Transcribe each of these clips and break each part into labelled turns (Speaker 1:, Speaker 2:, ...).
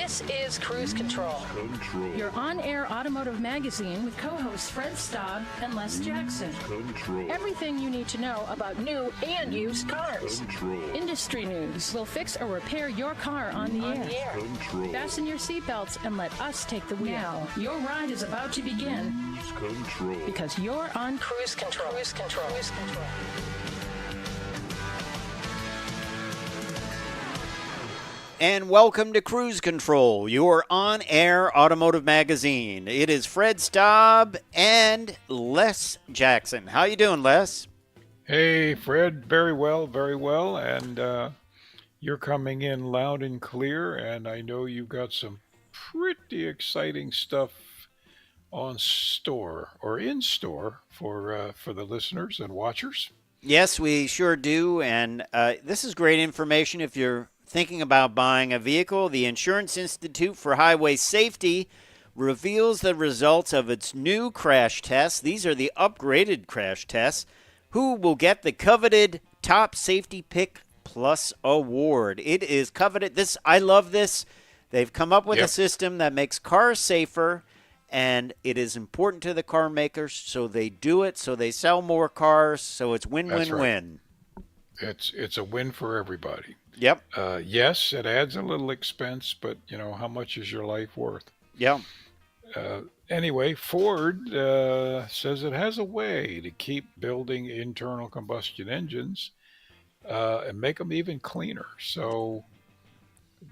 Speaker 1: This is Cruise Control. Your on-air automotive magazine with co-hosts Fred Staub and Les Jackson. Everything you need to know about new and used cars. Industry news. We'll fix or repair your car on the air. Fasten your seatbelts and let us take the wheel. Now, your ride is about to begin. Because you're on Cruise Control. Cruise Control. Cruise Control.
Speaker 2: And welcome to Cruise Control, your on-air automotive magazine. It is Fred Staub and Les Jackson. How you doing, Les?
Speaker 3: Hey, Fred. Very well, very well. And you're coming in loud and clear, and I know you've got some pretty exciting stuff on store or in store for the listeners and watchers.
Speaker 2: Yes, we sure do. And this is great information if you're thinking about buying a vehicle. The Insurance Institute for Highway Safety reveals the results of its new crash tests. These are the upgraded crash tests. Who will get the coveted Top Safety Pick Plus award? It is coveted. I love this. They've come up with a system that makes cars safer, and it is important to the car makers, so they do it, so they sell more cars, so it's win-win-win.
Speaker 3: Right. It's a win for everybody.
Speaker 2: Yep.
Speaker 3: Yes, it adds a little expense, but, how much is your life worth?
Speaker 2: Yeah.
Speaker 3: Anyway, Ford says it has a way to keep building internal combustion engines and make them even cleaner. So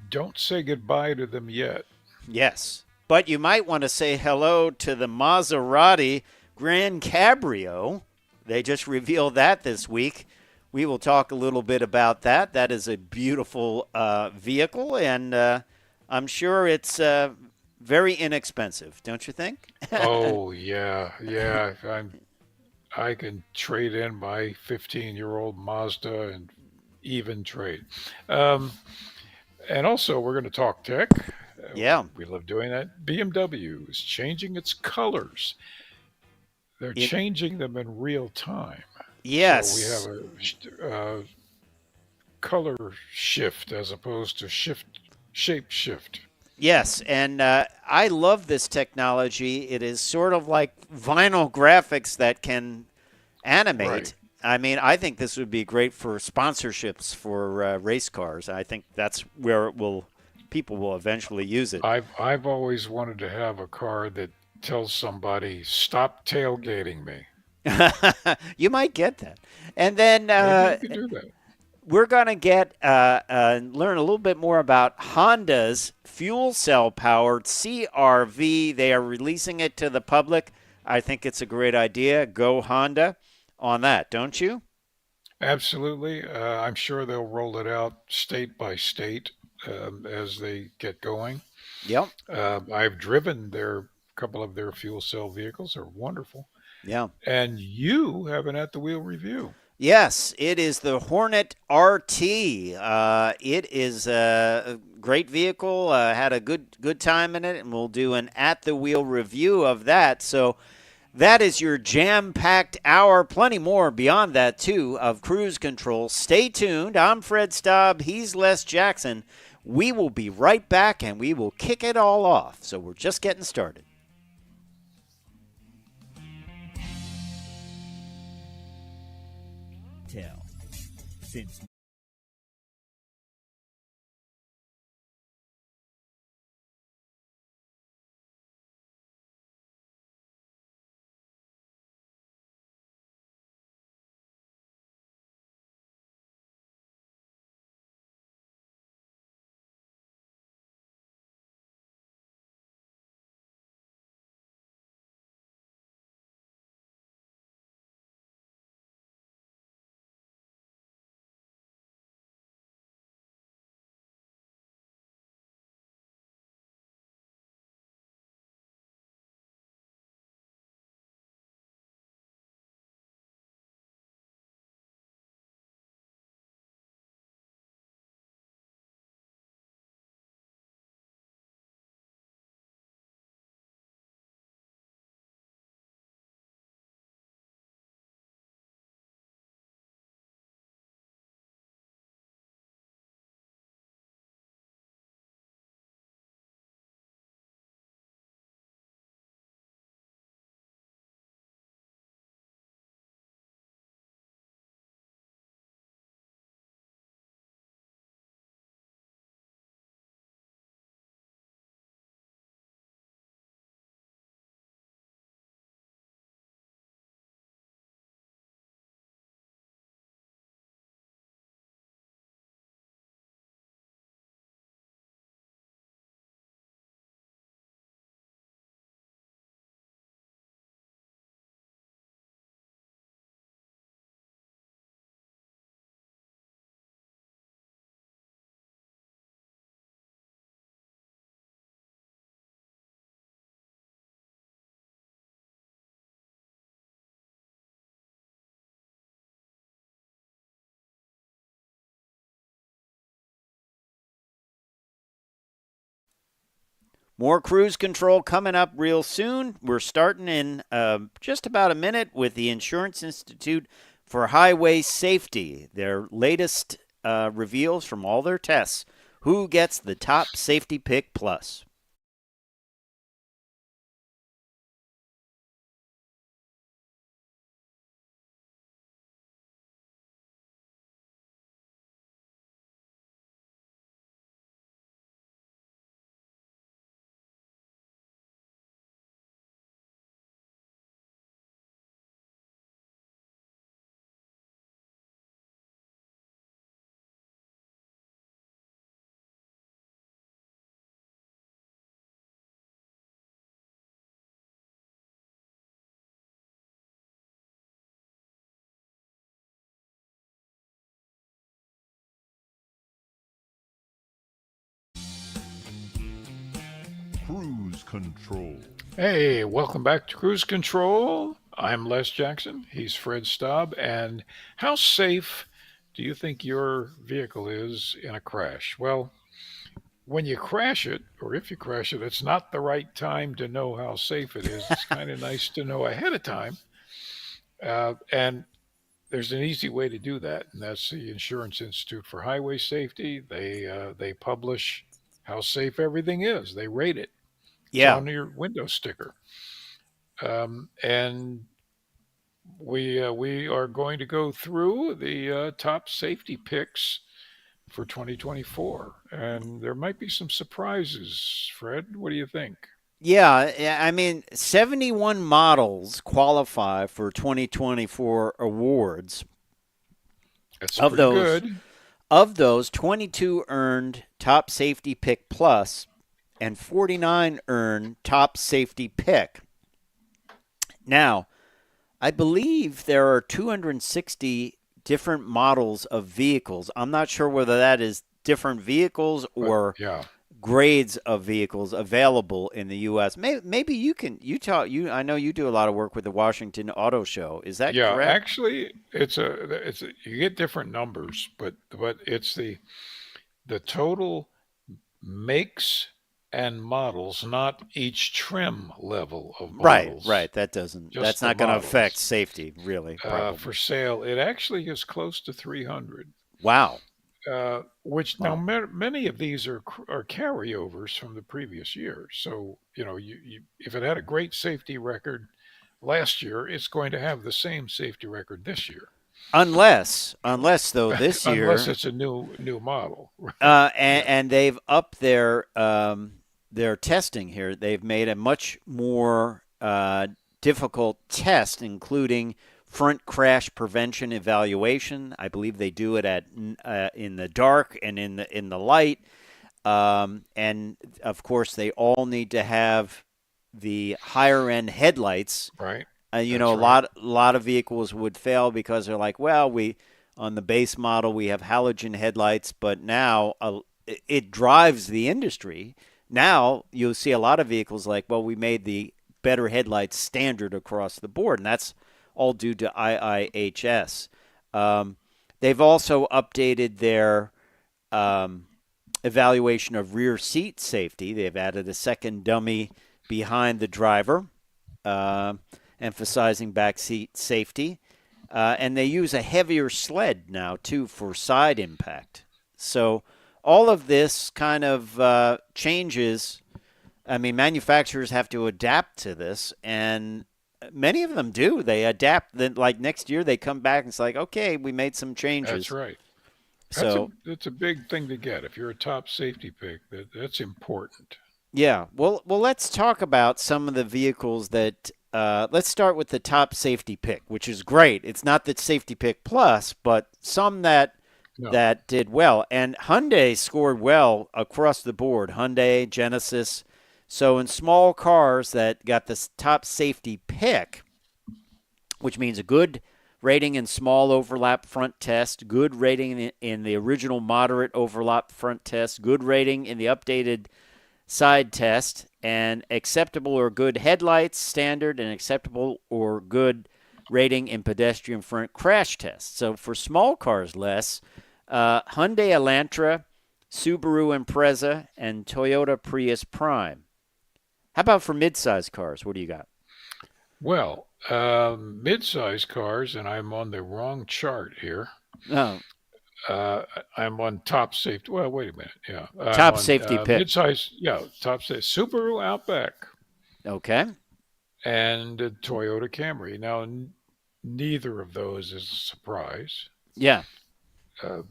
Speaker 3: don't say goodbye to them yet.
Speaker 2: Yes. But you might want to say hello to the Maserati Grand Cabrio. They just revealed that this week. We will talk a little bit about that. That is a beautiful vehicle, and I'm sure it's very inexpensive, don't you think?
Speaker 3: Oh, yeah. I can trade in my 15-year-old Mazda and even trade. And also, we're going to talk tech.
Speaker 2: Yeah.
Speaker 3: We love doing that. BMW is changing its colors. They're changing them in real time.
Speaker 2: Yes.
Speaker 3: So we have a color shift as opposed to shape shift.
Speaker 2: Yes, and I love this technology. It is sort of like vinyl graphics that can animate.
Speaker 3: Right.
Speaker 2: I mean, I think this would be great for sponsorships for race cars. I think that's where people will eventually use it.
Speaker 3: I've always wanted to have a car that tells somebody, "Stop tailgating me."
Speaker 2: You might get that. And then
Speaker 3: Maybe you can do that.
Speaker 2: We're going to learn a little bit more about Honda's fuel cell powered CR-V. They are releasing it to the public. I think it's a great idea. Go Honda on that, don't you?
Speaker 3: Absolutely. I'm sure they'll roll it out state by state as they get going.
Speaker 2: Yep.
Speaker 3: I've driven a couple of their fuel cell vehicles. They're wonderful.
Speaker 2: Yeah.
Speaker 3: And you have an At the Wheel review.
Speaker 2: Yes, it is the Hornet RT. It is a great vehicle. Had a good time in it, and we'll do an At the Wheel review of that. So that is your jam-packed hour. Plenty more beyond that, too, of Cruise Control. Stay tuned. I'm Fred Staub. He's Les Jackson. We will be right back, and we will kick it all off. So we're just getting started.
Speaker 4: Since
Speaker 2: More cruise control coming up real soon. We're starting in just about a minute with the Insurance Institute for Highway Safety. Their latest reveals from all their tests. Who gets the top safety pick plus?
Speaker 5: Cruise Control.
Speaker 3: Hey, welcome back to Cruise Control. I'm Les Jackson. He's Fred Staub. And how safe do you think your vehicle is in a crash? Well, when you crash it, or if you crash it, it's not the right time to know how safe it is. It's kind of nice to know ahead of time. And there's an easy way to do that, and that's the Insurance Institute for Highway Safety. They publish how safe everything is. They rate it. It's
Speaker 2: Yeah.
Speaker 3: on your window sticker. And we are going to go through the top safety picks for 2024, and there might be some surprises. Fred, what do you think?
Speaker 2: Yeah, I mean, 71 models qualify for 2024 awards.
Speaker 3: That's
Speaker 2: Of
Speaker 3: pretty
Speaker 2: those,
Speaker 3: good.
Speaker 2: of those, 22 earned top safety pick plus, and 49 earned top safety pick. Now, I believe there are 260 different models of vehicles. I'm not sure whether that is different vehicles
Speaker 3: But
Speaker 2: or
Speaker 3: yeah,
Speaker 2: grades of vehicles available in the U.S. Maybe you can I know you do a lot of work with the Washington Auto Show. Is that
Speaker 3: yeah.
Speaker 2: correct?
Speaker 3: Actually, you get different numbers, but it's the total makes and models, not each trim level of
Speaker 2: Right,
Speaker 3: models,
Speaker 2: right. That's
Speaker 3: just the
Speaker 2: not going to affect
Speaker 3: models.
Speaker 2: safety, really, probably.
Speaker 3: For sale. It actually is close to 300.
Speaker 2: Wow.
Speaker 3: Which now
Speaker 2: Wow.
Speaker 3: many of these are carryovers from the previous year. So if it had a great safety record last year, it's going to have the same safety record this year,
Speaker 2: Unless though this
Speaker 3: unless
Speaker 2: year,
Speaker 3: it's a new model.
Speaker 2: and,
Speaker 3: Yeah,
Speaker 2: and they've upped their testing here. They've made a much more difficult test, including front crash prevention evaluation. I believe they do it at in the dark and in the light, and of course they all need to have the higher end headlights.
Speaker 3: right.
Speaker 2: A
Speaker 3: That's right.
Speaker 2: lot of vehicles would fail because they're like, well, we on the base model we have halogen headlights, but now it drives the industry. Now you'll see a lot of vehicles like, well, we made the better headlights standard across the board, and that's all due to IIHS. They've also updated their evaluation of rear seat safety. They've added a second dummy behind the driver, uh, emphasizing back seat safety. And they use a heavier sled now, too, for side impact. So all of this kind of changes. I mean, manufacturers have to adapt to this, and many of them do. They adapt. Then, like next year, they come back and it's like, okay, we made some
Speaker 3: That's
Speaker 2: changes.
Speaker 3: right.
Speaker 2: So,
Speaker 3: That's a big thing to get. If you're a top safety pick, that's important.
Speaker 2: yeah. Well, let's talk about some of the vehicles that. Let's start with the top safety pick, which is great. It's not the safety pick plus, but some
Speaker 3: No,
Speaker 2: that did well. And Hyundai scored well across the board. Hyundai, Genesis. So in small cars that got this top safety pick, which means a good rating in small overlap front test, good rating in the original moderate overlap front test, good rating in the updated side test, and acceptable or good headlights standard, and acceptable or good rating in pedestrian front crash test. So for small cars, less Hyundai Elantra, Subaru Impreza, and Toyota Prius Prime. How about for mid-size cars? What do you got?
Speaker 3: Well, mid-size cars, and I'm on the wrong chart here.
Speaker 2: Oh,
Speaker 3: Uh, I'm on top safety. Well, wait a minute. Yeah, I'm
Speaker 2: top
Speaker 3: on
Speaker 2: safety pick.
Speaker 3: mid-size. Yeah, top safety. Subaru Outback
Speaker 2: Okay.
Speaker 3: and Toyota Camry. Now, neither of those is a surprise,
Speaker 2: Yeah.
Speaker 3: uh,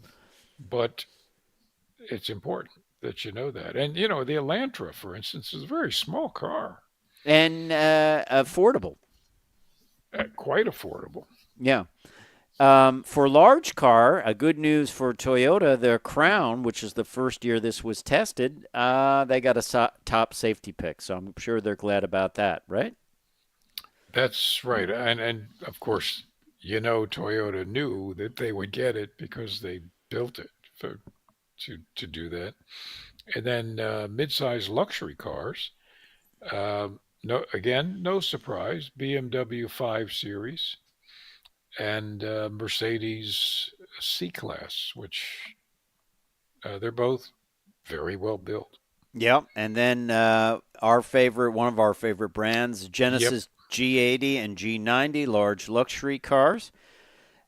Speaker 3: but it's important that you know that. And the Elantra, for instance, is a very small car,
Speaker 2: And affordable.
Speaker 3: quite affordable.
Speaker 2: Yeah. For large car, a good news for Toyota, their Crown, which is the first year this was tested, they got a top safety pick. So I'm sure they're glad about that, right?
Speaker 3: That's right. And of course, Toyota knew that they would get it because they built it to do that. And then mid-size luxury cars. No, again, no surprise. BMW 5 Series and Mercedes C-Class, which they're both very well built.
Speaker 2: Yep. And then one of our favorite brands,
Speaker 3: Yep.
Speaker 2: Genesis G80 and G90, large luxury cars.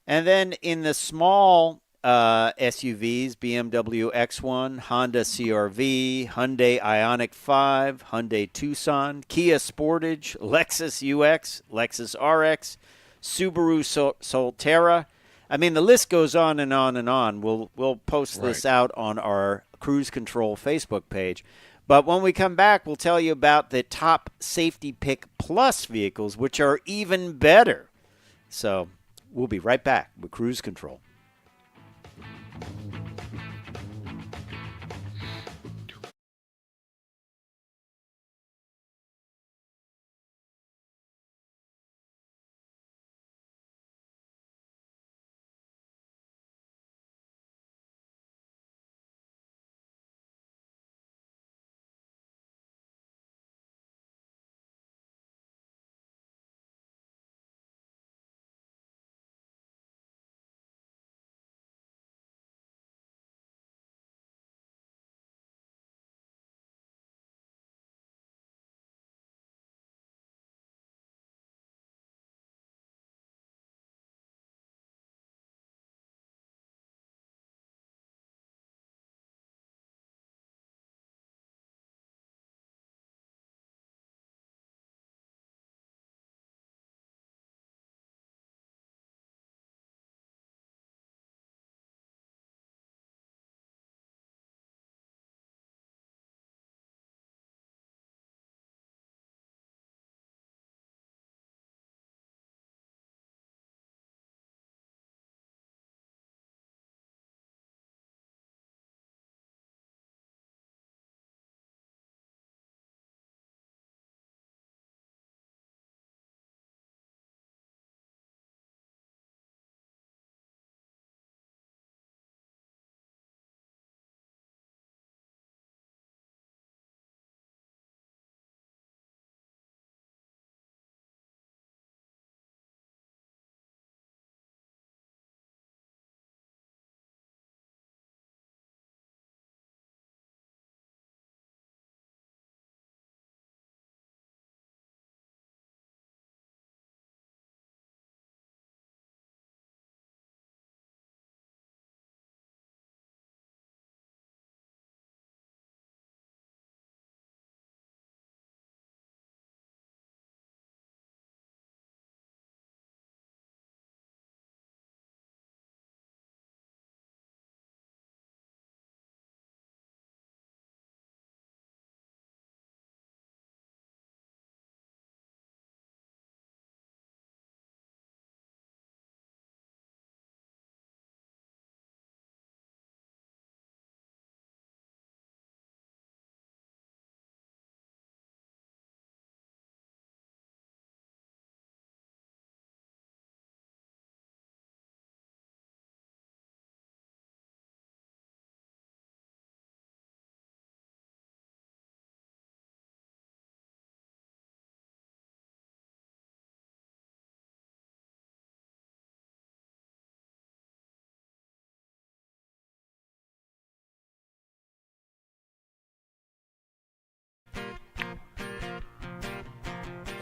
Speaker 2: And then in the small SUVs, BMW X1, Honda CRV, Hyundai Ioniq 5, Hyundai Tucson, Kia Sportage, Lexus UX, Lexus RX, Subaru Solterra. I mean, the list goes on and on and on. We'll post this
Speaker 3: Right.
Speaker 2: out on our Cruise Control Facebook page. But when we come back, we'll tell you about the top Safety Pick Plus vehicles, which are even better. So we'll be right back with Cruise Control.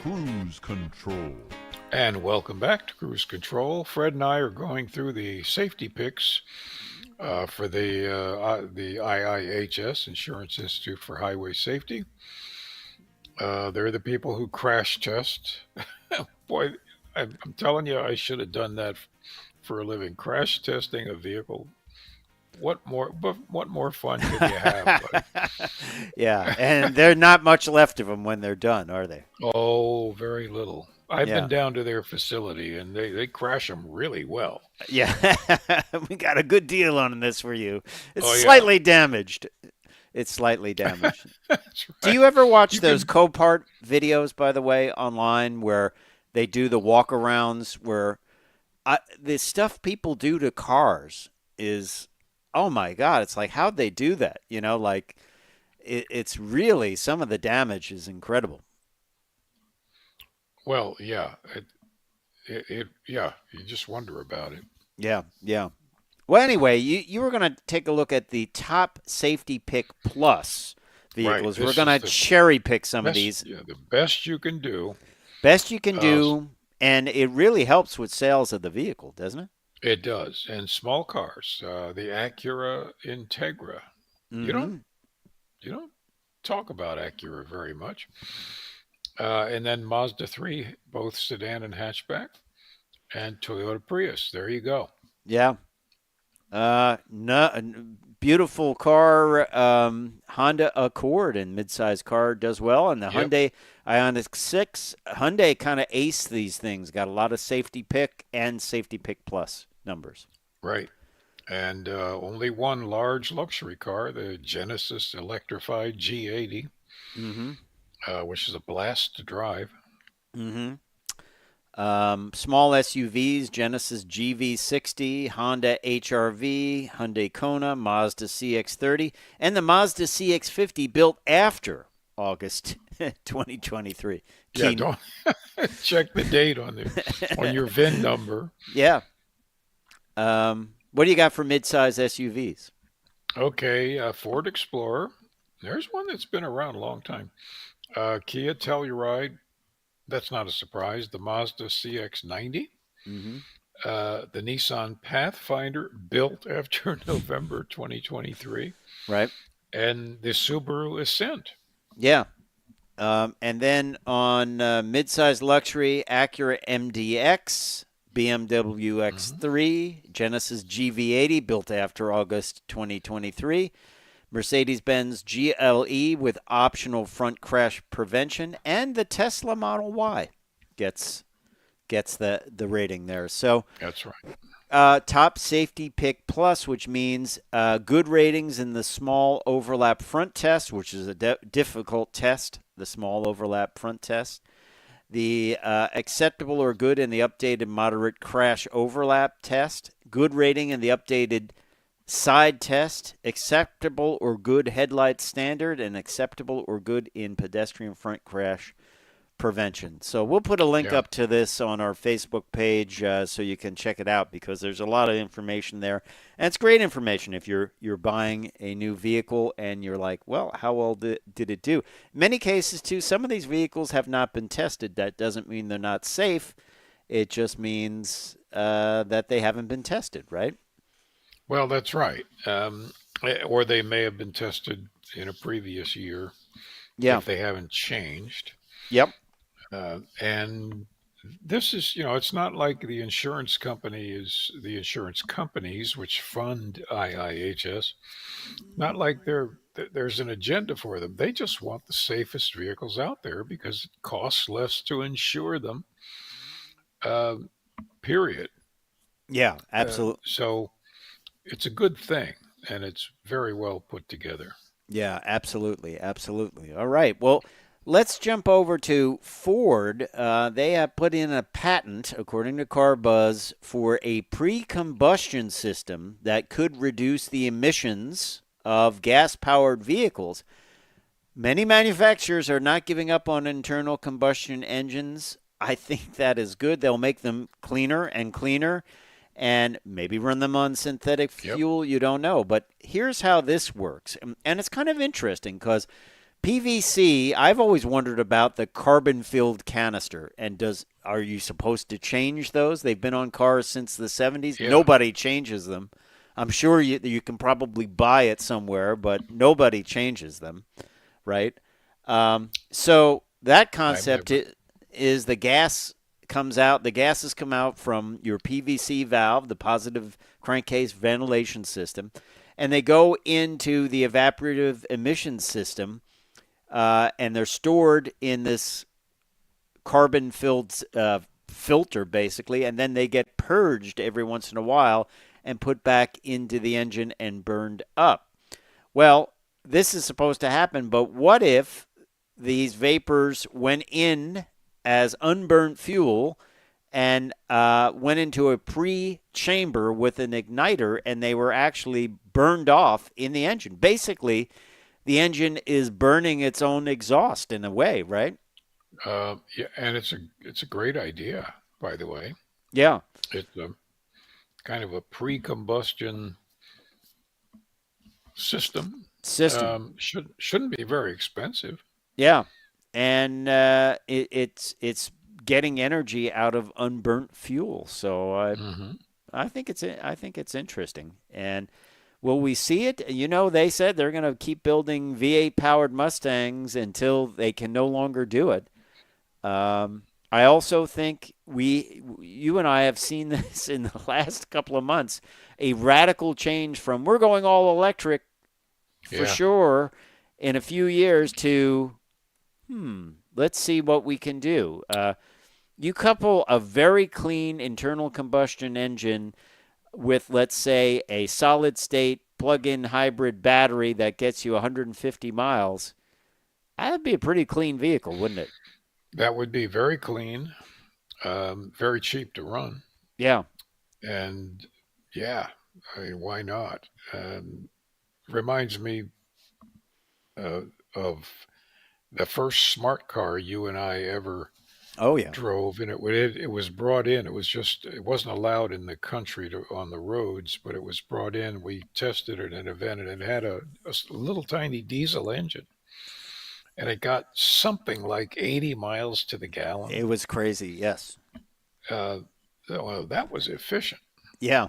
Speaker 5: Cruise Control.
Speaker 3: And welcome back to Cruise Control. Fred and I are going through the safety picks for the IIHS, Insurance Institute for Highway Safety. They're the people who crash test. Boy, I'm telling you, I should have done that for a living. Crash testing a vehicle. What more fun could you have, buddy?
Speaker 2: Yeah, and there's not much left of them when they're done, are they?
Speaker 3: Oh, very little. I've
Speaker 2: Yeah.
Speaker 3: been down to their facility, and they crash them really well.
Speaker 2: Yeah, we got a good deal on this for you. It's
Speaker 3: Oh, yeah.
Speaker 2: slightly damaged. It's slightly damaged.
Speaker 3: That's right.
Speaker 2: Do you ever watch
Speaker 3: You
Speaker 2: those Copart videos, by the way, online where they do the walk-arounds where the stuff people do to cars is, oh, my God, it's like, how'd they do that? You know, like, it's really, some of the damage is incredible.
Speaker 3: Well, yeah. Yeah, you just wonder about it.
Speaker 2: Yeah, yeah. Well, anyway, you were going to take a look at the top safety pick plus vehicles.
Speaker 3: Right.
Speaker 2: We're going to cherry pick some of these.
Speaker 3: Yeah, the best you can do.
Speaker 2: Best you can do, and it really helps with sales of the vehicle, doesn't it?
Speaker 3: It does. And small cars, the Acura Integra.
Speaker 2: Mm-hmm.
Speaker 3: You don't talk about Acura very much. And then Mazda 3, both sedan and hatchback, and Toyota Prius. There you go.
Speaker 2: Yeah. Beautiful car. Honda Accord and midsize car does well, and the Hyundai Ioniq 6. Hyundai kind of aced these things. Got a lot of safety pick and safety pick plus numbers.
Speaker 3: Right. And only one large luxury car, the Genesis electrified G80, which is a blast to drive.
Speaker 2: Mm-hmm. Small SUVs, Genesis GV60, Honda HR-V, Hyundai Kona, Mazda CX-30, and the Mazda CX-50 built after August 2023.
Speaker 3: Yeah, don't check the date on your VIN number.
Speaker 2: Yeah. What do you got for midsize SUVs?
Speaker 3: Okay, Ford Explorer. There's one that's been around a long time. Kia Telluride. That's not a surprise. The Mazda CX-90. The Nissan Pathfinder, built after November 2023.
Speaker 2: Right.
Speaker 3: And the Subaru Ascent.
Speaker 2: Yeah. And then on midsize luxury, Acura MDX, BMW X3, Genesis GV80, built after August 2023. Mercedes-Benz GLE with optional front crash prevention, and the Tesla Model Y gets the rating there. So
Speaker 3: that's right.
Speaker 2: Top safety pick plus, which means good ratings in the small overlap front test, which is a difficult test, the small overlap front test. The acceptable or good in the updated moderate crash overlap test. Good rating in the updated side test, acceptable or good headlight standard, and acceptable or good in pedestrian front crash prevention. So we'll put a link up to this on our Facebook page so you can check it out, because there's a lot of information there. And it's great information if you're buying a new vehicle and you're like, well, how well did it do? In many cases, too, some of these vehicles have not been tested. That doesn't mean they're not safe. It just means that they haven't been tested, right?
Speaker 3: Well, that's right. Or they may have been tested in a previous year if they haven't changed.
Speaker 2: Yep.
Speaker 3: And this is, it's not like the insurance companies, which fund IIHS, not like there's an agenda for them. They just want the safest vehicles out there because it costs less to insure them, period.
Speaker 2: Yeah, absolutely.
Speaker 3: So it's a good thing, and it's very well put together.
Speaker 2: Yeah, absolutely. Absolutely. All right. Well, let's jump over to Ford. They have put in a patent, according to CarBuzz, for a pre-combustion system that could reduce the emissions of gas-powered vehicles. Many manufacturers are not giving up on internal combustion engines. I think that is good. They'll make them cleaner and cleaner, and maybe run them on synthetic fuel. You don't know. But here's how this works. And it's kind of interesting because PVC, I've always wondered about the carbon-filled canister. And are you supposed to change those? They've been on cars since the 70s.
Speaker 3: Yeah.
Speaker 2: Nobody changes them. I'm sure you can probably buy it somewhere, but nobody changes them, right? So that concept is the gas comes out. The gases come out from your PVC valve, the positive crankcase ventilation system, and they go into the evaporative emission system, and they're stored in this carbon-filled filter, basically, and then they get purged every once in a while and put back into the engine and burned up. Well, this is supposed to happen, but what if these vapors went in as unburnt fuel and went into a pre-chamber with an igniter, and they were actually burned off in the engine? Basically, the engine is burning its own exhaust in a way, right?
Speaker 3: Yeah, and it's a great idea, by the way.
Speaker 2: Yeah.
Speaker 3: It's a kind of a pre-combustion system. Shouldn't be very expensive.
Speaker 2: Yeah, and it's getting energy out of unburnt fuel. So I think it's interesting. And will we see it? You know, they said they're going to keep building V8 powered Mustangs until they can no longer do it. I also think you and I have seen this in the last couple of months, a radical change from we're going all electric for sure in a few years to, let's see what we can do. You couple a very clean internal combustion engine with, let's say, a solid state plug-in hybrid battery that gets you 150 miles. That'd be a pretty clean vehicle, wouldn't it?
Speaker 3: That would be very clean, very cheap to run.
Speaker 2: Yeah.
Speaker 3: And yeah, I mean, why not? Reminds me of the first smart car you and I ever drove, and it was brought in. It wasn't allowed in the country on the roads, but it was brought in. We tested it at an event, and it had a little tiny diesel engine. And it got something like 80 miles to the gallon.
Speaker 2: It was crazy, yes.
Speaker 3: Well, that was efficient.
Speaker 2: Yeah,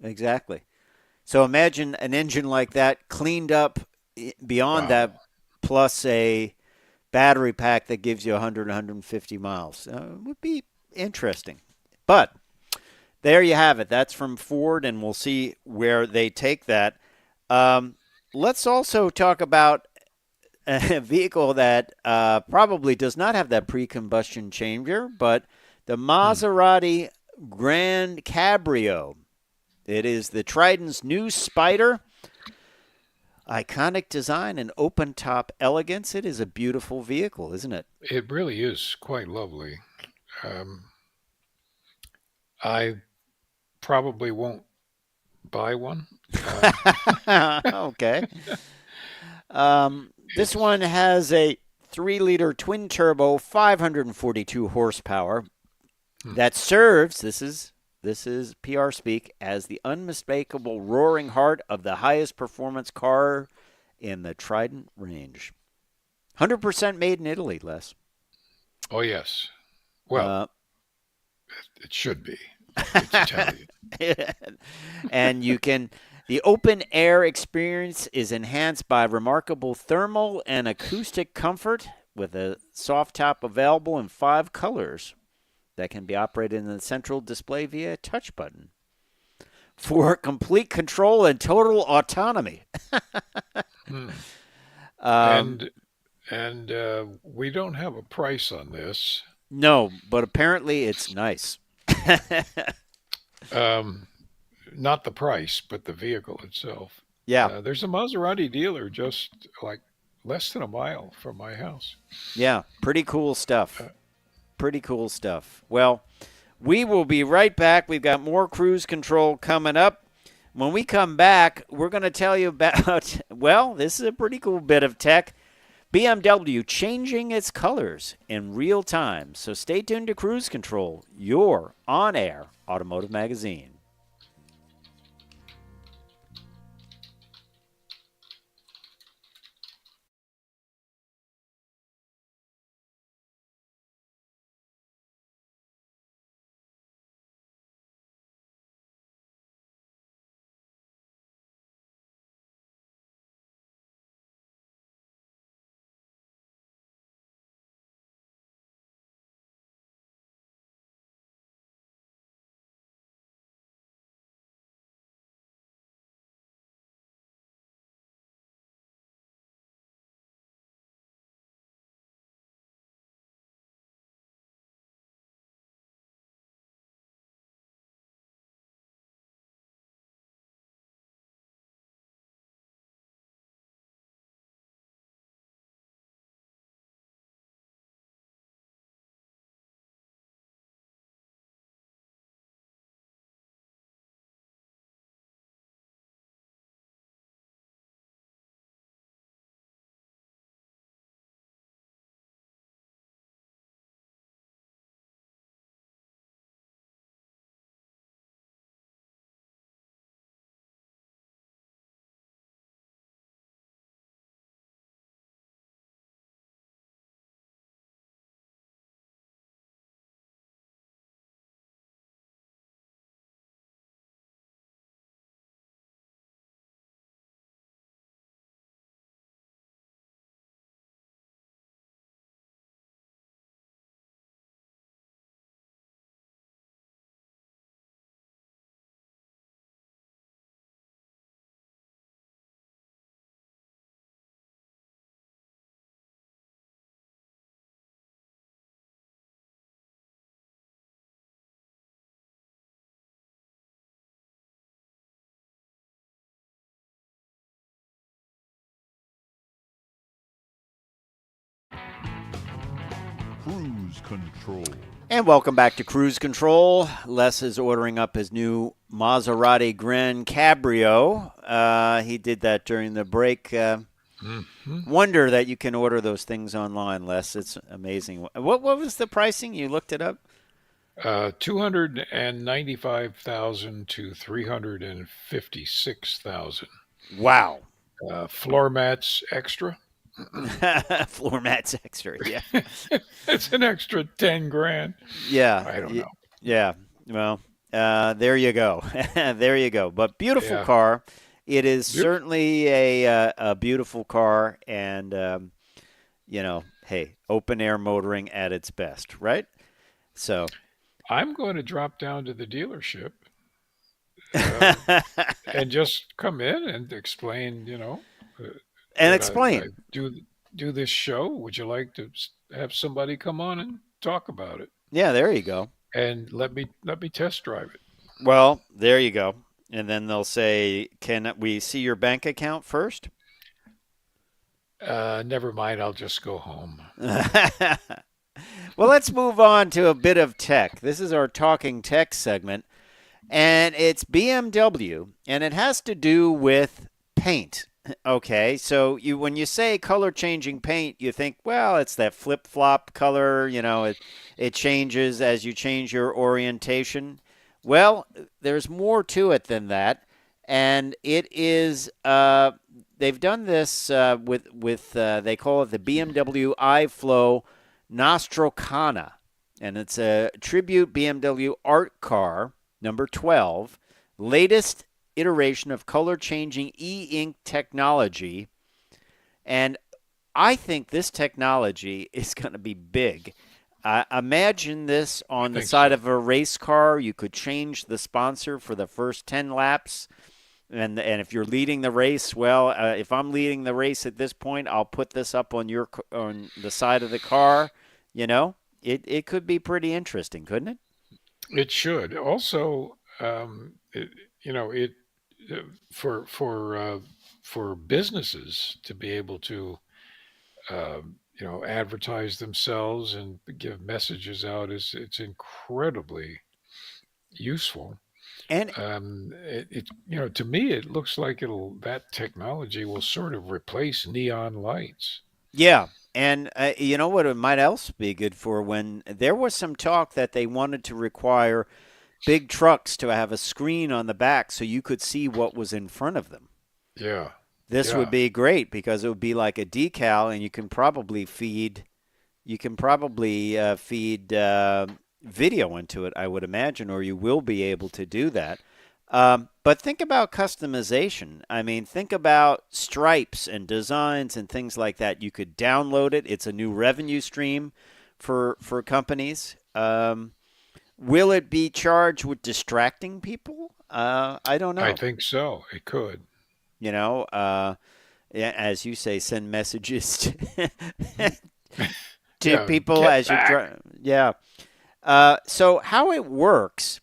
Speaker 2: exactly. So imagine an engine like that cleaned up beyond that, plus a battery pack that gives you 100, 150 miles. It would be interesting. But there you have it. That's from Ford, and we'll see where they take that. Let's also talk about a vehicle that probably does not have that pre-combustion chamber, but the Maserati Grand Cabrio. It is the Trident's new Spider. Iconic design and open-top elegance. It is a beautiful vehicle, isn't it?
Speaker 3: It really is quite lovely. I probably won't buy one.
Speaker 2: Okay. This one has a 3-liter twin-turbo, 542 horsepower that serves, this is PR speak, as the unmistakable roaring heart of the highest performance car in the Trident range. 100% made in Italy, Les.
Speaker 3: Oh, yes. Well, it should be. It's Italian.
Speaker 2: And the open air experience is enhanced by remarkable thermal and acoustic comfort with a soft top available in 5 colors that can be operated in the central display via a touch button for complete control and total autonomy.
Speaker 3: And we don't have a price on this.
Speaker 2: No, but apparently it's nice.
Speaker 3: Not the price, but the vehicle itself.
Speaker 2: Yeah.
Speaker 3: There's a Maserati dealer just like less than a mile from my house.
Speaker 2: Yeah, pretty cool stuff. Pretty cool stuff. Well, we will be right back. We've got more cruise control coming up. When we come back, we're going to tell you about, well, this is a pretty cool bit of tech. BMW changing its colors in real time. So stay tuned to Cruise Control, your on-air automotive magazine.
Speaker 4: Cruise Control.
Speaker 2: And welcome back to Cruise Control. Les is ordering up his new Maserati Grand Cabrio. He did that during the break. Wonder that you can order those things online, Les. It's amazing. What was the pricing? You looked it up?
Speaker 3: 295,000 to 356,000.
Speaker 2: Wow.
Speaker 3: Floor mats extra.
Speaker 2: Floor mats extra, yeah.
Speaker 3: It's an extra 10 grand.
Speaker 2: Yeah.
Speaker 3: I don't know.
Speaker 2: Yeah. Well, there you go. There you go. But beautiful
Speaker 3: Yeah.
Speaker 2: car. It is certainly a beautiful car, and hey, open air motoring at its best, right? So
Speaker 3: I'm going to drop down to the dealership and just come in and explain,
Speaker 2: and
Speaker 3: that
Speaker 2: explain.
Speaker 3: I do this show. Would you like to have somebody come on and talk about it?
Speaker 2: Yeah, there you go.
Speaker 3: And let me test drive it.
Speaker 2: Well, there you go. And then they'll say, "Can we see your bank account first?"
Speaker 3: Never mind. I'll just go home.
Speaker 2: Well, let's move on to a bit of tech. This is our Talking Tech segment, and it's BMW, and it has to do with paint. Okay, so when you say color-changing paint, you think, well, it's that flip-flop color, it changes as you change your orientation. Well, there's more to it than that, and it is they've done this with they call it the BMW iFlow Nostrocana, and it's a tribute BMW art car number 12, latest iteration of color-changing e-ink technology, and I think this technology is going to be big. Imagine this on the side of a race car. You could change the sponsor for the first 10 laps. And if you're leading the race, well, if I'm leading the race at this point, I'll put this up on the side of the car. It could be pretty interesting, couldn't it?
Speaker 3: It should. Also, for businesses to be able to advertise themselves and give messages out it's incredibly useful.
Speaker 2: And
Speaker 3: to me it looks like that technology will sort of replace neon lights.
Speaker 2: yeah, and you know what it might else be good for, when there was some talk that they wanted to require big trucks to have a screen on the back so you could see what was in front of them.
Speaker 3: Yeah.
Speaker 2: This would be great because it would be like a decal, and you can probably feed video into it, I would imagine, or you will be able to do that. But think about customization. I mean, think about stripes and designs and things like that. You could download it. It's a new revenue stream for companies. Will it be charged with distracting people? I don't know.
Speaker 3: I think so. It could.
Speaker 2: As you say, send messages to people as you drive. Yeah. So how it works,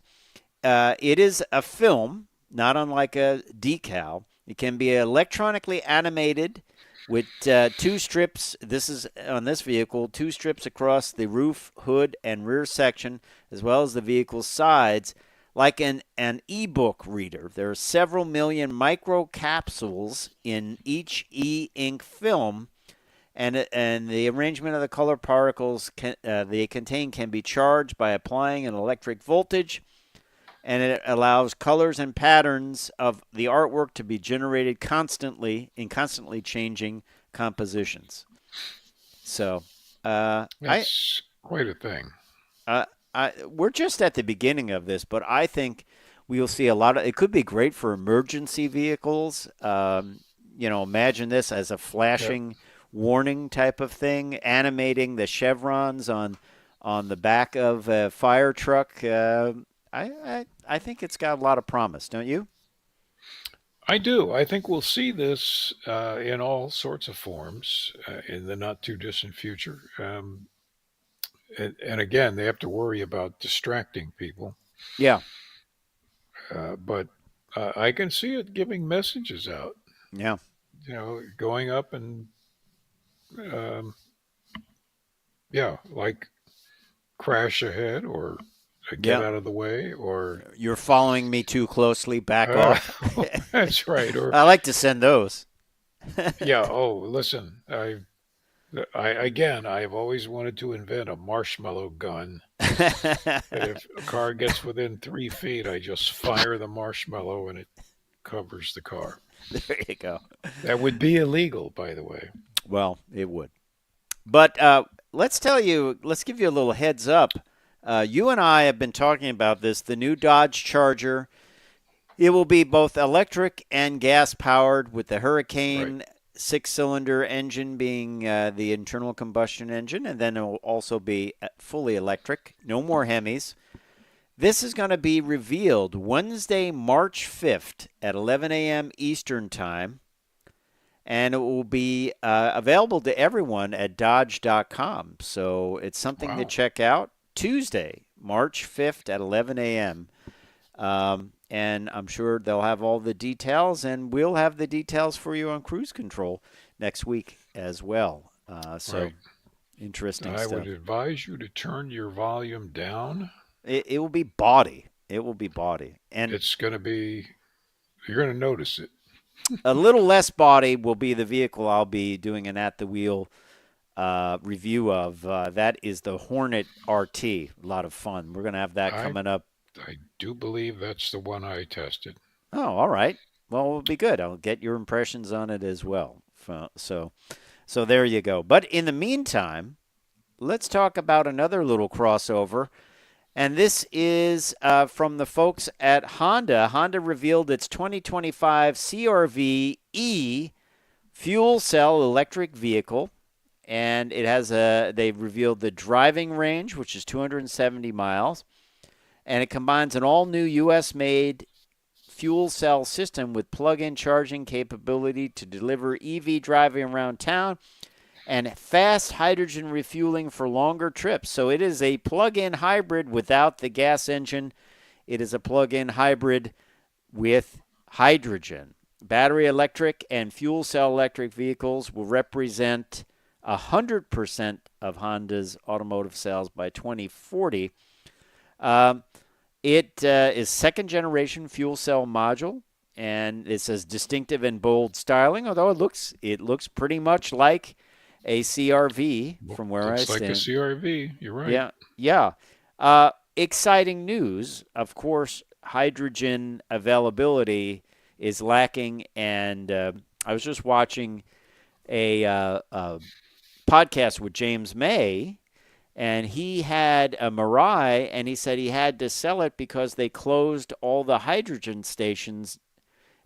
Speaker 2: it is a film, not unlike a decal. It can be electronically animated with two strips. This is on this vehicle, two strips across the roof, hood, and rear section, as well as the vehicle's sides. Like an e-book reader, there are several million microcapsules in each e-ink film, and the arrangement of the color particles they contain can be charged by applying an electric voltage, and it allows colors and patterns of the artwork to be generated constantly in constantly changing compositions. So
Speaker 3: that's quite a thing.
Speaker 2: We're just at the beginning of this, but I think we'll see a lot of. It could be great for emergency vehicles. Imagine this as a flashing warning type of thing, animating the chevrons on the back of a fire truck. I think it's got a lot of promise, don't you?
Speaker 3: I do. I think we'll see this in all sorts of forms in the not too distant future. And again, they have to worry about distracting people.
Speaker 2: Yeah.
Speaker 3: But I can see it giving messages out.
Speaker 2: Yeah.
Speaker 3: Going up and, like crash ahead or get
Speaker 2: Yeah.
Speaker 3: out of the way or
Speaker 2: You're following me too closely. Back off.
Speaker 3: that's right. Or
Speaker 2: I like to send those.
Speaker 3: yeah. Oh, listen. I've always wanted to invent a marshmallow gun. That if a car gets within 3 feet, I just fire the marshmallow and it covers the car.
Speaker 2: There you go.
Speaker 3: That would be illegal, by the way.
Speaker 2: Well, it would. But let's give you a little heads up. You and I have been talking about this, the new Dodge Charger. It will be both electric and gas powered, with the Hurricane
Speaker 3: Right.
Speaker 2: 6-cylinder engine being the internal combustion engine, and then it will also be fully electric. No more Hemis. This is going to be revealed Wednesday, March 5th at 11 a.m. Eastern Time, and it will be available to everyone at Dodge.com. So it's something to
Speaker 3: Wow.
Speaker 2: check out. Tuesday, March 5th at 11 a.m. And I'm sure they'll have all the details, and we'll have the details for you on Cruise Control next week as well. So
Speaker 3: Right.
Speaker 2: interesting
Speaker 3: I
Speaker 2: stuff.
Speaker 3: would advise you to turn your volume down.
Speaker 2: It will be body. It will be body. And
Speaker 3: It's going to be, you're going to notice it.
Speaker 2: a little less body will be the vehicle I'll be doing an at the wheel review of. That is the Hornet RT. A lot of fun. We're going to have that
Speaker 3: I,
Speaker 2: coming up.
Speaker 3: I do believe that's the one I tested.
Speaker 2: Oh, all right. Well, it'll be good. I'll get your impressions on it as well. So there you go. But in the meantime, let's talk about another little crossover. And this is from the folks at Honda. Honda revealed its 2025 CR-V E fuel cell electric vehicle. And they've revealed the driving range, which is 270 miles. And it combines an all-new U.S.-made fuel cell system with plug-in charging capability to deliver EV driving around town and fast hydrogen refueling for longer trips. So it is a plug-in hybrid without the gas engine. It is a plug-in hybrid with hydrogen. Battery electric and fuel cell electric vehicles will represent 100% of Honda's automotive sales by 2040. It is second-generation fuel cell module, and it says distinctive and bold styling, although it looks pretty much like a CR-V from where
Speaker 3: Looks
Speaker 2: I
Speaker 3: like
Speaker 2: stand.
Speaker 3: a CR-V. You're right.
Speaker 2: Yeah. Exciting news. Of course, hydrogen availability is lacking, and I was just watching a podcast with James May, and he had a Mirai, and he said he had to sell it because they closed all the hydrogen stations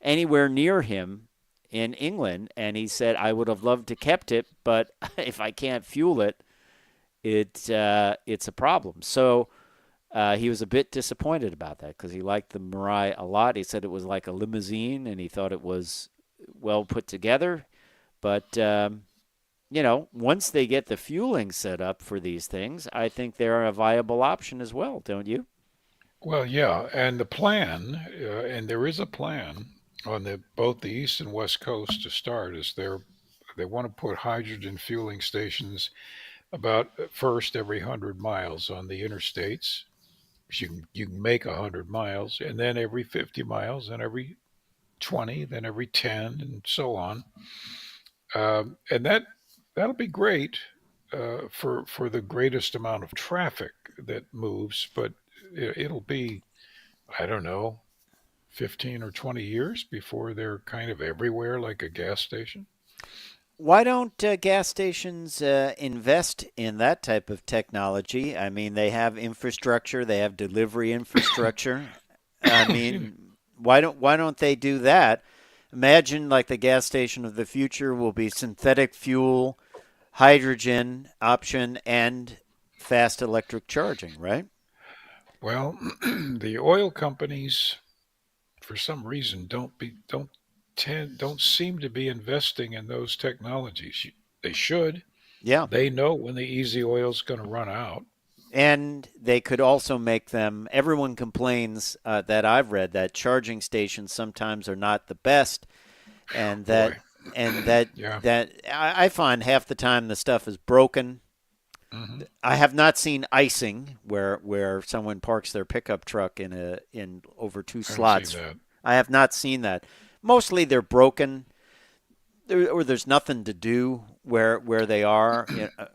Speaker 2: anywhere near him in England. And he said, I would have loved to kept it, but if I can't fuel it, it's a problem. So he was a bit disappointed about that because he liked the Mirai a lot. He said it was like a limousine, and he thought it was well put together. But once they get the fueling set up for these things, I think they're a viable option as well, don't you?
Speaker 3: Well, yeah, and the plan, and there is a plan on both the east and west coast to start, is they want to put hydrogen fueling stations about first every 100 miles on the interstates. You can make 100 miles, and then every 50 miles, and every 20, then every 10, and so on. And that'll be great for the greatest amount of traffic that moves, but it'll be, I don't know, 15 or 20 years before they're kind of everywhere like a gas station.
Speaker 2: Why don't gas stations invest in that type of technology? I mean, they have infrastructure, they have delivery infrastructure. I mean, why don't they do that? Imagine like the gas station of the future will be synthetic fuel, hydrogen option, and fast electric charging, right?
Speaker 3: Well, the oil companies, for some reason, don't seem to be investing in those technologies. They should.
Speaker 2: Yeah.
Speaker 3: They know when the easy oil is going to run out.
Speaker 2: And they could also make them, everyone complains that I've read that charging stations sometimes are not the best. And that,
Speaker 3: Boy.
Speaker 2: and that,
Speaker 3: Yeah.
Speaker 2: that I find half the time the stuff is broken.
Speaker 3: Mhm.
Speaker 2: I have not seen icing where someone parks their pickup truck in over two
Speaker 3: I haven't seen
Speaker 2: slots.
Speaker 3: that.
Speaker 2: I have not seen that. Mostly they're broken, or there's nothing to do where they are.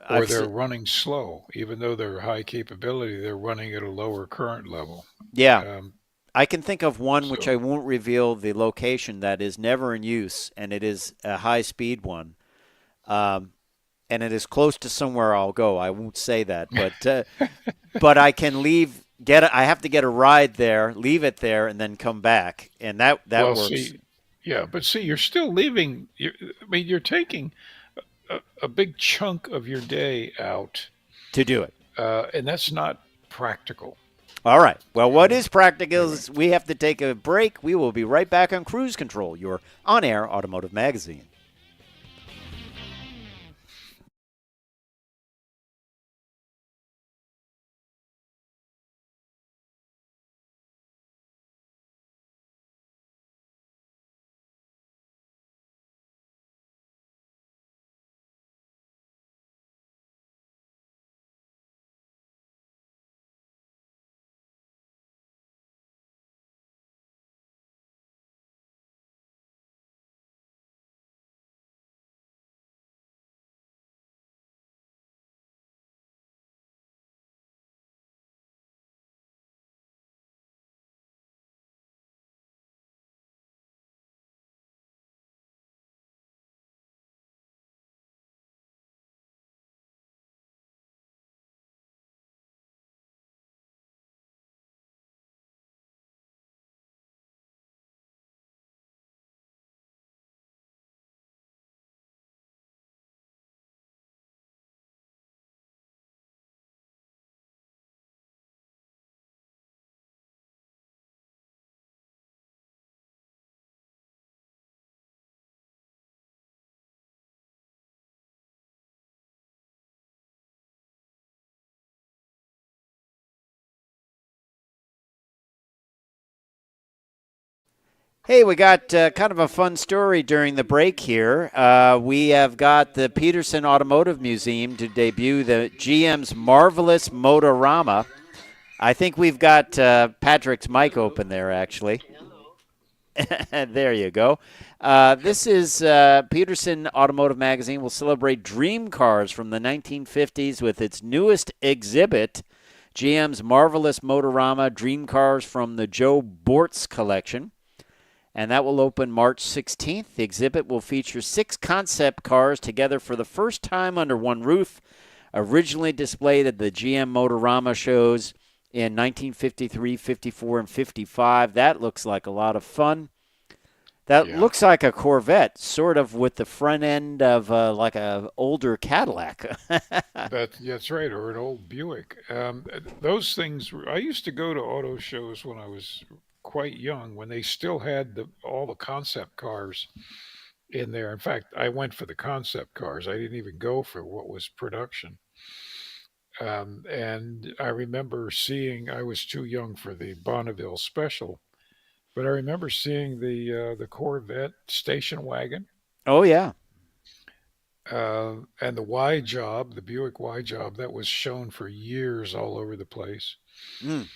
Speaker 3: Or they're running slow, even though they're high capability. They're running at a lower current level.
Speaker 2: Yeah,
Speaker 3: Um,
Speaker 2: I can think of one which
Speaker 3: so
Speaker 2: I won't reveal the location that is never in use, and it is a high speed one. Um, and it is close to somewhere I'll go. I won't say that, but I can leave. I have to get a ride there, leave it there, and then come back, and that
Speaker 3: well,
Speaker 2: works
Speaker 3: see, yeah, but see, you're still leaving. I mean, you're taking a big chunk of your day out,
Speaker 2: to do it.
Speaker 3: and that's not practical.
Speaker 2: All right. Well, what
Speaker 3: Um,
Speaker 2: is practical
Speaker 3: anyway,
Speaker 2: is we have to take a break. We will be right back on Cruise Control, your on-air automotive magazine. Hey, we got kind of a fun story during the break here. We have got the Peterson Automotive Museum to debut the GM's Marvelous Motorama. I think we've got Patrick's mic open there, actually. There you go. This is Peterson Automotive Magazine will celebrate dream cars from the 1950s with its newest exhibit, GM's Marvelous Motorama Dream Cars from the Joe Bortz Collection. And that will open March 16th. The exhibit will feature 6 concept cars together for the first time under one roof, originally displayed at the GM Motorama shows in 1953, 54, and 55. That looks like a lot of fun. That
Speaker 3: yeah,
Speaker 2: looks like a Corvette, sort of with the front end of like a older Cadillac.
Speaker 3: that's right, or an old Buick. Those things. I used to go to auto shows when I was quite young, when they still had all the concept cars in there. In fact, I went for the concept cars. I didn't even go for what was production. And I remember seeing. I was too young for the Bonneville special, but I remember seeing the Corvette station wagon.
Speaker 2: Oh, yeah.
Speaker 3: And the Y job, the Buick Y job, that was shown for years all over the place.
Speaker 2: Mm.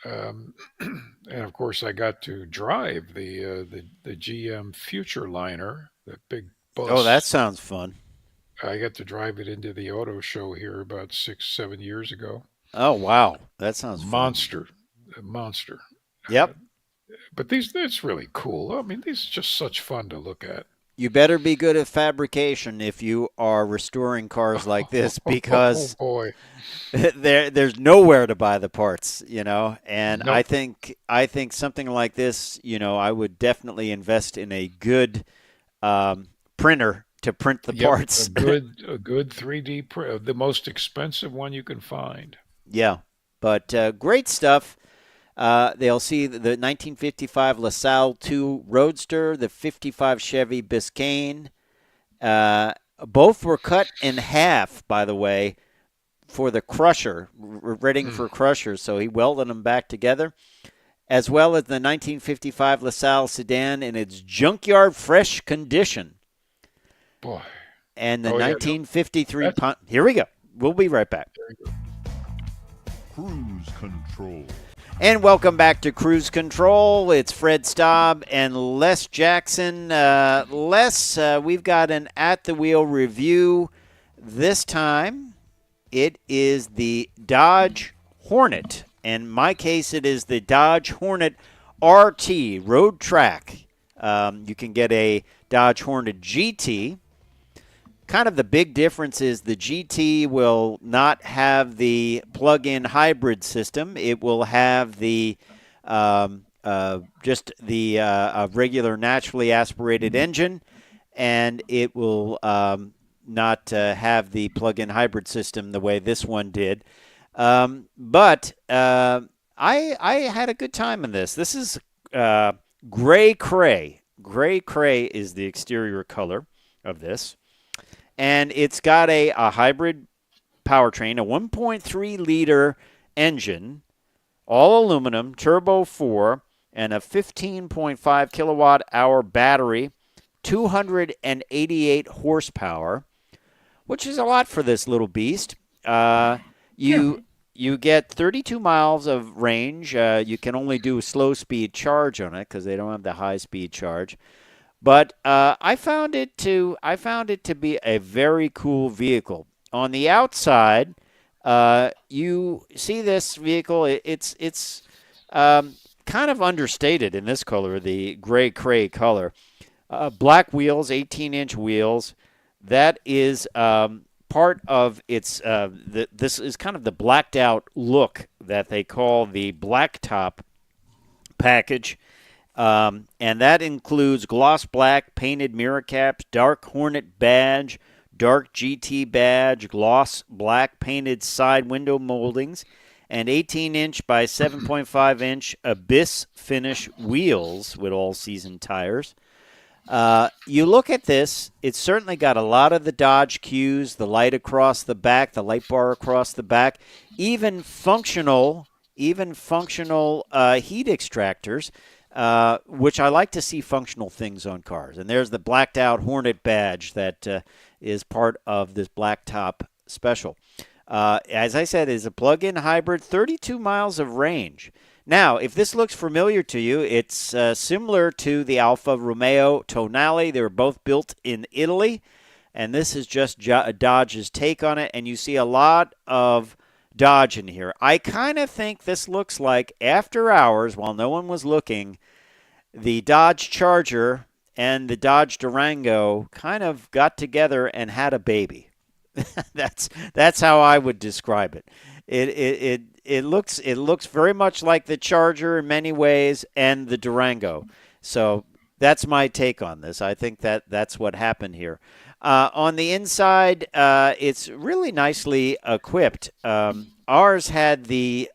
Speaker 3: Um, and of course, I got to drive the GM Future Liner, that big
Speaker 2: Oh, that
Speaker 3: bus.
Speaker 2: sounds fun.
Speaker 3: I got to drive it into the auto show here about 6, 7 years ago.
Speaker 2: Oh, wow. That sounds fun.
Speaker 3: Monster, a monster. Uh,
Speaker 2: Yep.
Speaker 3: but that's really cool. I mean, these are just such fun to look at.
Speaker 2: You better be good at fabrication if you are restoring cars like this
Speaker 3: Oh
Speaker 2: because
Speaker 3: boy,
Speaker 2: there's nowhere to buy the parts, And I
Speaker 3: nope.
Speaker 2: think something like this, I would definitely invest in a good printer to print the
Speaker 3: Yep,
Speaker 2: parts.
Speaker 3: a good 3D print, the most expensive one you can find.
Speaker 2: Yeah, but great stuff. They'll see the 1955 LaSalle 2 Roadster, the 55 Chevy Biscayne. Both were cut in half, by the way, for the Crusher, readying
Speaker 3: Mm,
Speaker 2: for Crusher, so he welded them back together, as well as the 1955 LaSalle sedan in its junkyard fresh condition.
Speaker 3: boy,
Speaker 2: and the
Speaker 3: Oh, yeah, no,
Speaker 2: 1953
Speaker 3: that's
Speaker 2: Here we go. We'll be right back.
Speaker 4: Cruise control.
Speaker 2: And welcome back to Cruise Control. It's Fred Staub and Les Jackson. Les, we've got an At the Wheel review. This time, it is the Dodge Hornet. In my case, it is the Dodge Hornet RT Road Track. You can get a Dodge Hornet GT. Kind of the big difference is the GT will not have the plug-in hybrid system. It will have the just the regular naturally aspirated engine, and it will not have the plug-in hybrid system the way this one did. But I had a good time in this. This is gray cray. Gray cray is the exterior color of this. And it's got a hybrid powertrain, a 1.3-liter engine, all aluminum, turbo 4, and a 15.5 kilowatt-hour battery, 288 horsepower, which is a lot for this little beast. You get 32 miles of range. You can only do a slow-speed charge on it because they don't have the high-speed charge. But I found it to be a very cool vehicle. On the outside, you see this vehicle. It's kind of understated in this color, the gray cray color. Black wheels, 18-inch wheels. That is part of its. This is kind of the blacked out look that they call the blacktop package. And that includes gloss black painted mirror caps, dark Hornet badge, dark GT badge, gloss black painted side window moldings, and 18-inch by 7.5-inch Abyss finish wheels with all-season tires. You look at this, it's certainly got a lot of the Dodge cues, the light across the back, the light bar across the back, even functional heat extractors. Which I like to see functional things on cars. And there's the blacked out Hornet badge that is part of this blacktop special. As I said, it's a plug-in hybrid, 32 miles of range. Now, if this looks familiar to you, it's similar to the Alfa Romeo Tonale. They were both built in Italy, and this is just Dodge's take on it, and you see a lot of Dodge in here. I kind of think this looks like, after hours, while no one was looking, the Dodge Charger and the Dodge Durango kind of got together and had a baby. That's how I would describe it. It looks very much like the Charger in many ways and the Durango. So that's my take on this. I think that's what happened here. On the inside, it's really nicely equipped. Ours had the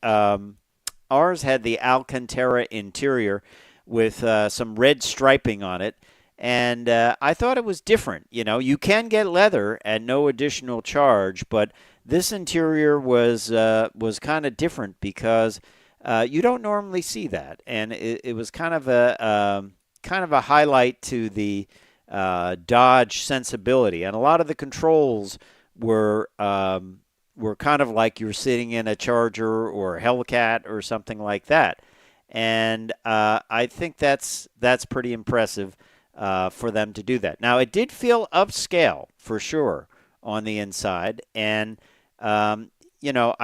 Speaker 2: Alcantara interior with some red striping on it, and I thought it was different. You know, you can get leather at no additional charge, but this interior was kind of different because you don't normally see that, and it was kind of a highlight to the Dodge sensibility, and a lot of the controls were kind of like you're sitting in a Charger or a Hellcat or something like that, and I think that's pretty impressive for them to do that. Now, it did feel upscale for sure on the inside, and I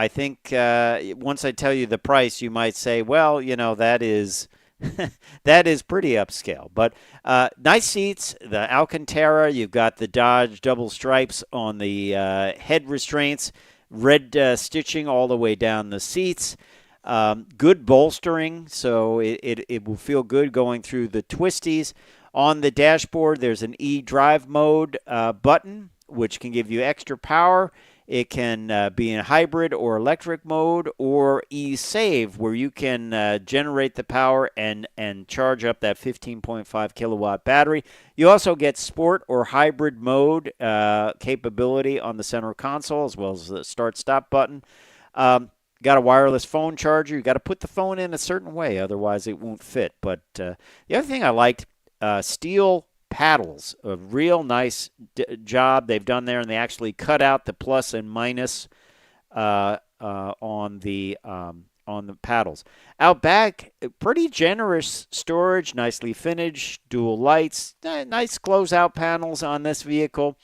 Speaker 2: think once I tell you the price, you might say, well, that is. That is pretty upscale, but nice seats. The Alcantara, you've got the Dodge double stripes on the head restraints, red stitching all the way down the seats. Good bolstering, so it will feel good going through the twisties. On the dashboard, there's an e-drive mode button, which can give you extra power. It can be in hybrid or electric mode, or e-save, where you can generate the power and charge up that 15.5 kilowatt battery. You also get sport or hybrid mode capability on the center console, as well as the start-stop button. Got a wireless phone charger. You got to put the phone in a certain way, otherwise it won't fit. But the other thing I liked, steel paddles. A real nice job they've done there, and they actually cut out the plus and minus on the paddles. Out back, pretty generous storage, nicely finished, dual lights, nice closeout panels on this vehicle.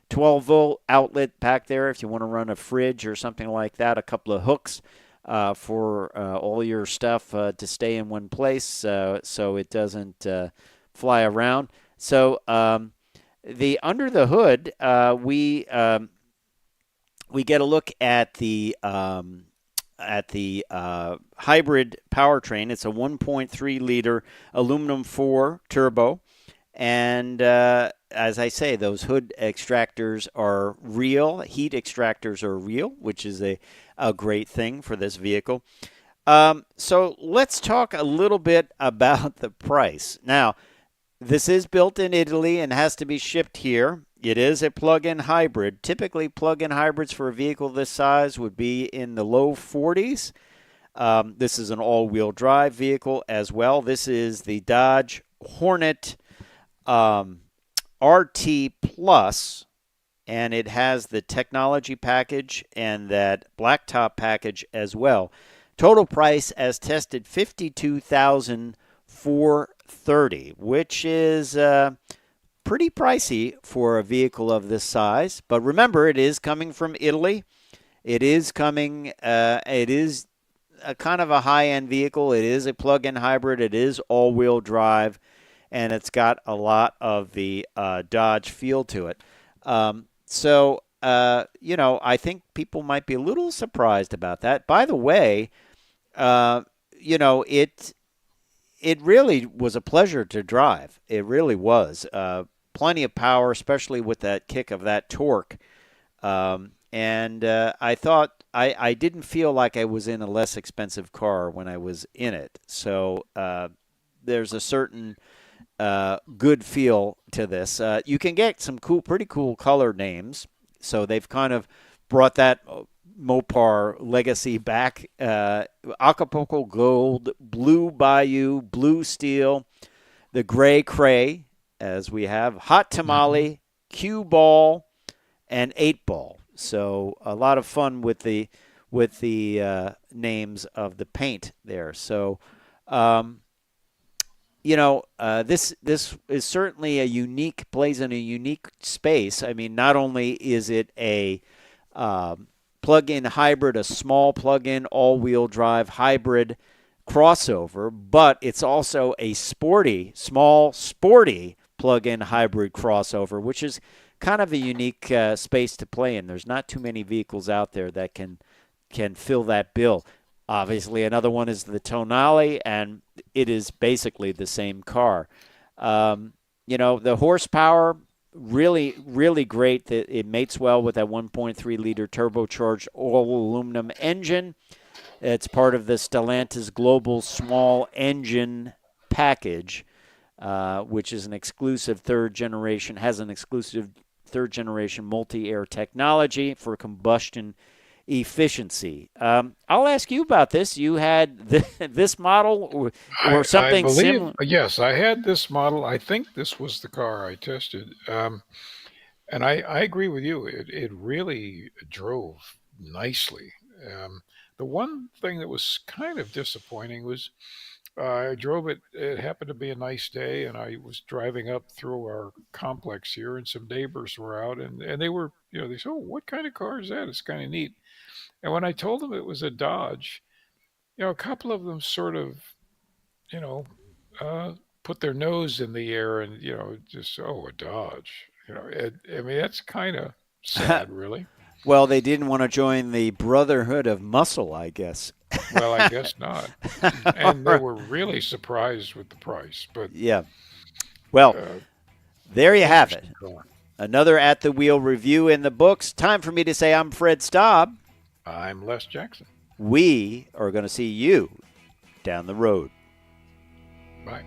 Speaker 2: 12-volt outlet back there if you want to run a fridge or something like that. A couple of hooks for all your stuff to stay in one place so it doesn't fly around. So the under the hood, we get a look at the hybrid powertrain. It's a 1.3 liter aluminum 4 turbo, and as I say, those hood extractors are real. Heat extractors are real, which is a great thing for this vehicle. So let's talk a little bit about the price. Now, this is built in Italy and has to be shipped here. It is a plug-in hybrid. Typically, plug-in hybrids for a vehicle this size would be in the low 40s. This is an all-wheel drive vehicle as well. This is the Dodge Hornet RT Plus, and it has the technology package and that blacktop package as well. Total price as tested, $52,430, which is pretty pricey for a vehicle of this size. But remember, it is coming from Italy. It is coming. It is a kind of a high-end vehicle. It is a plug-in hybrid. It is all-wheel drive, and it's got a lot of the Dodge feel to it. So I think people might be a little surprised about that. By the way, it really was a pleasure to drive. It really was. Plenty of power, especially with that kick of that torque. And I thought I didn't feel like I was in a less expensive car when I was in it. So there's a certain good feel to this. You can get some pretty cool color names. So they've kind of brought that Mopar legacy back. Acapulco Gold, Blue Bayou, Blue Steel, the Gray Cray, as we have, Hot Tamale, Cue Ball, and 8 Ball. So a lot of fun with the names of the paint there. So this is certainly plays in a unique space. I mean, not only is it a plug-in hybrid, a small plug-in all-wheel drive hybrid crossover, but it's also a small sporty plug-in hybrid crossover, which is kind of a unique space to play in. There's not too many vehicles out there that can fill that bill. Obviously, another one is the Tonale, and it is basically the same car. The horsepower, really, really great. It mates well with that 1.3-liter turbocharged all-aluminum engine. It's part of the Stellantis Global Small Engine package, which is an exclusive third-generation multi-air technology for combustion efficiency. I'll ask you about this. You had this model or something similar?
Speaker 3: Yes, I had this model. I think this was the car I tested. And I agree with you. It really drove nicely. The one thing that was kind of disappointing was I drove it. It happened to be a nice day, and I was driving up through our complex here, and some neighbors were out, and they were, they said, "Oh, what kind of car is that? It's kind of neat." And when I told them it was a Dodge, a couple of them sort of, put their nose in the air and, just, "Oh, a Dodge." I mean, that's kind of sad, really.
Speaker 2: Well, they didn't want to join the Brotherhood of Muscle, I guess.
Speaker 3: Well, I guess not. And they were really surprised with the price. But
Speaker 2: yeah. Well, there you have it. Another At the Wheel review in the books. Time for me to say I'm Fred Staub.
Speaker 3: I'm Les Jackson.
Speaker 2: We are going to see you down the road.
Speaker 3: Bye.